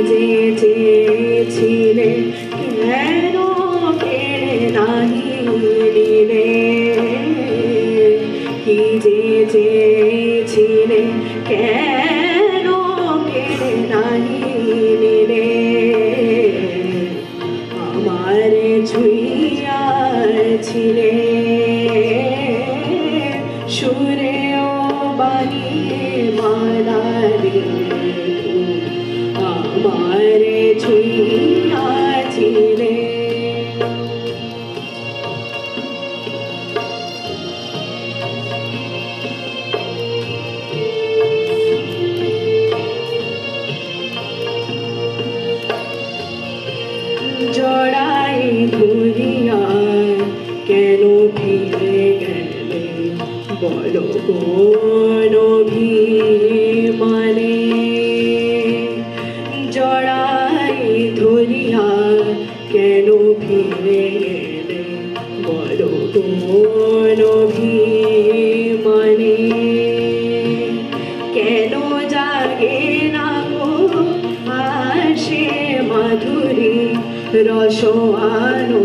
যে চেয়েছিলে কেন কেড়ে নাহি নিলে কি যে চেয়েছিলে কেন কেড়ে নাহি নিলে আমারে ছুঁইয়াছিলে সুরেও বানিয়ে মালা দিলে আমারে ছুঁইয়াছিলে জড়াই ধরিয়া কেন ফিরে গেলে বলো কোন অভিমানে জড়াই ধরিয়া কেন ফিরে গেলে বলো কোন অভিমানে কেন জাগে না গো আসে মাধুরী রস আনো